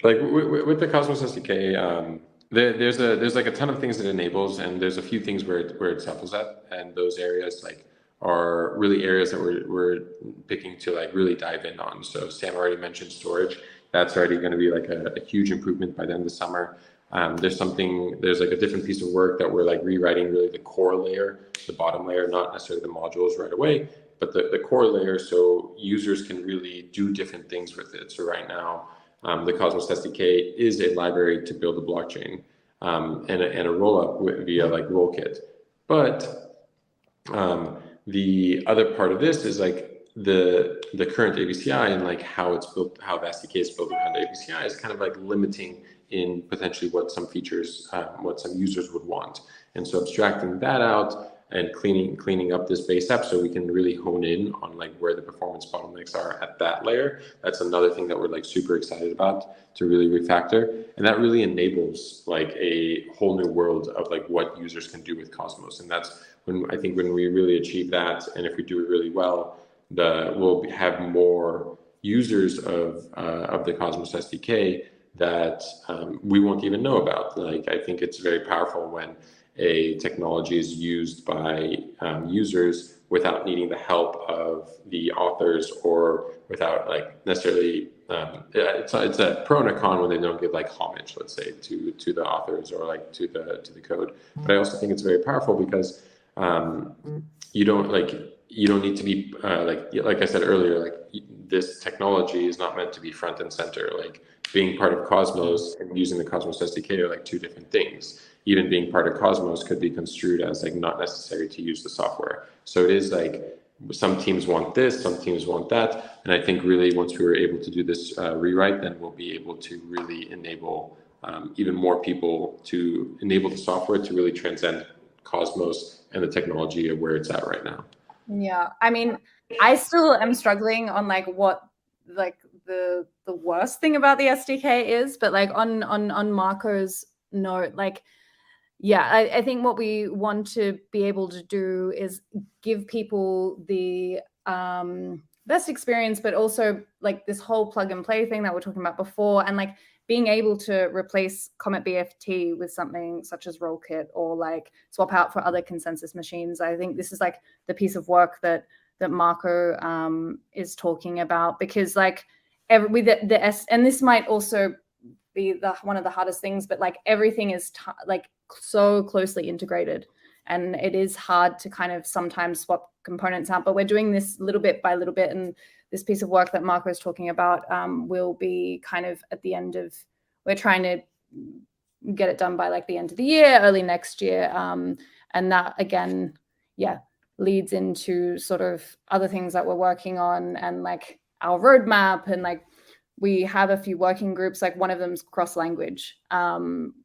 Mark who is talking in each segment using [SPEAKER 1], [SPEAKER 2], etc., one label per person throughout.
[SPEAKER 1] Like with the Cosmos SDK, there's like a ton of things it enables, and there's a few things where it suffers at, and those areas like are really areas that we're picking to like really dive in on. So Sam already mentioned storage. That's already going to be like a huge improvement by the end of the summer. There's like a different piece of work that we're like rewriting really the core layer, the bottom layer, not necessarily the modules right away, but the core layer, so users can really do different things with it. So right now, the Cosmos SDK is a library to build a blockchain and a rollup via like Rollkit. But the other part of this is like the current ABCI and like how it's built, how the SDK is built around ABCI is kind of like limiting in potentially what some features, what some users would want. And so abstracting that out and cleaning up this base app so we can really hone in on like where the performance bottlenecks are at that layer. That's another thing that we're like super excited about to really refactor. And that really enables like a whole new world of like what users can do with Cosmos. And that's when I think when we really achieve that, and if we do it really well, we'll have more users of the Cosmos SDK that we won't even know about. Like, I think it's very powerful when a technology is used by users without needing the help of the authors, or without like necessarily it's a pro and a con when they don't give like homage, let's say, to the authors or like to the code. But I also think it's very powerful because you don't need to be like I said earlier, like this technology is not meant to be front and center. Like being part of Cosmos and using the Cosmos SDK are like two different things. Even being part of Cosmos could be construed as like not necessary to use the software. So it is like some teams want this, some teams want that. And I think really once we were able to do this rewrite, then we'll be able to really enable even more people to enable the software to really transcend Cosmos and the technology of where it's at right now.
[SPEAKER 2] Yeah, I mean, I still am struggling on like what like the worst thing about the SDK is, but like on Marco's note, like, yeah, I think what we want to be able to do is give people the best experience, but also like this whole plug and play thing that we're talking about before, and like being able to replace Comet BFT with something such as Rollkit, or like swap out for other consensus machines. I think this is like the piece of work that Marco is talking about, because like with the S, and this might also be one of the hardest things, but like everything is like so closely integrated, and it is hard to kind of sometimes swap components out, but we're doing this little bit by little bit. And this piece of work that Marco is talking about will be kind of at the end of, we're trying to get it done by like the end of the year, early next year. And that again, yeah, leads into sort of other things that we're working on, and like our roadmap, and like we have a few working groups, like one of them's cross-language,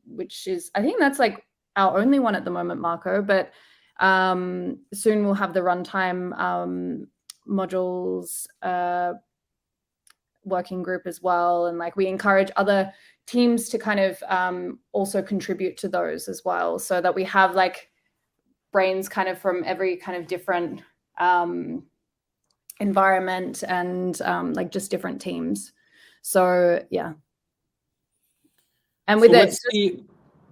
[SPEAKER 2] which is, I think that's like our only one at the moment, Marco, but soon we'll have the runtime modules working group as well. And like we encourage other teams to kind of also contribute to those as well, so that we have like brains kind of from every kind of different environment, and like just different teams. So yeah. And with
[SPEAKER 3] so
[SPEAKER 2] it,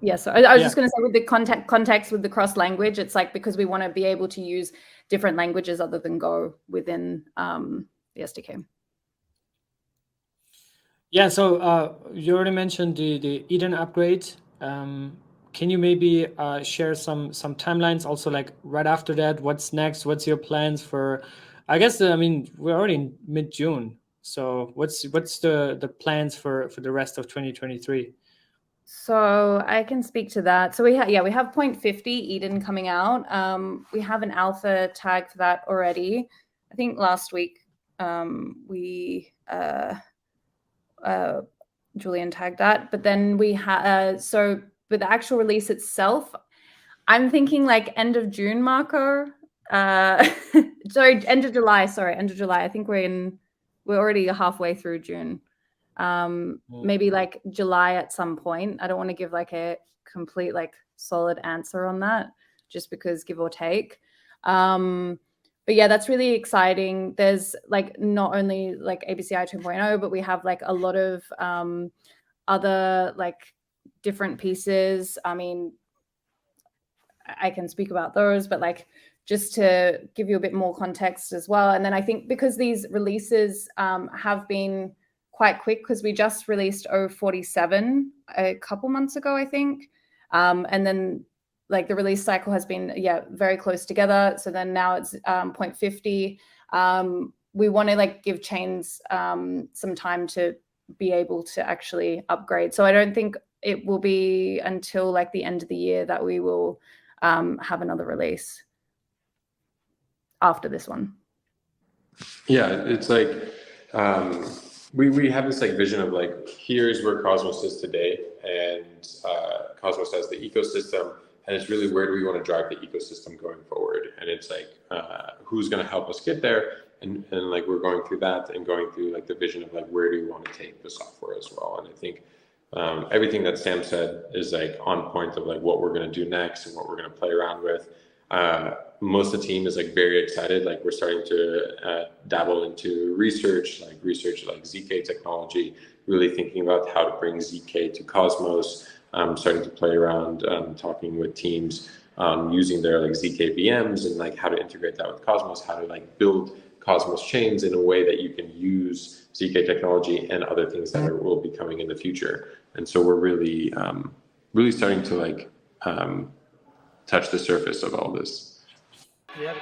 [SPEAKER 2] yeah, so I was just going to say, with the context with the cross language, it's like because we want to be able to use different languages other than Go within the SDK.
[SPEAKER 3] Yeah, so you already mentioned the Eden upgrade. Can you maybe share some timelines also, like right after that? What's next? What's your plans for, I guess, I mean, we're already in mid-June. So what's the plans for the rest of 2023?
[SPEAKER 2] So I can speak to that. So we have 0.50 Eden coming out. We have an alpha tag for that already. I think last week we Julian tagged that. But then we have so with the actual release itself, I'm thinking like end of June, Marco. Sorry, end of July. I think we're already halfway through June. Maybe like July at some point. I don't want to give like a complete like solid answer on that, just because give or take. But yeah, that's really exciting. There's like not only like ABCI 2.0, but we have like a lot of other like different pieces. I mean, I can speak about those, but like just to give you a bit more context as well. And then I think because these releases have been quite quick, because we just released 047 a couple months ago, I think. And then like the release cycle has been, very close together. So then now it's 0.50. We want to like give chains some time to be able to actually upgrade. So I don't think it will be until like the end of the year that we will have another release after this one.
[SPEAKER 1] Yeah, it's like we have this like vision of like, here's where Cosmos is today, and Cosmos has the ecosystem, and it's really where do we want to drive the ecosystem going forward, and it's like who's going to help us get there, and like we're going through that and going through like the vision of like where do we want to take the software as well. And I think everything that Sam said is like on point of like what we're going to do next and what we're going to play around with. Most of the team is like very excited. Like we're starting to dabble into research like ZK technology, really thinking about how to bring ZK to Cosmos, starting to play around, talking with teams, using their like ZK VMs and like how to integrate that with Cosmos, how to like build Cosmos chains in a way that you can use ZK technology and other things that will be coming in the future. And so we're really, really starting to like touch the surface of all this.
[SPEAKER 3] Yeah.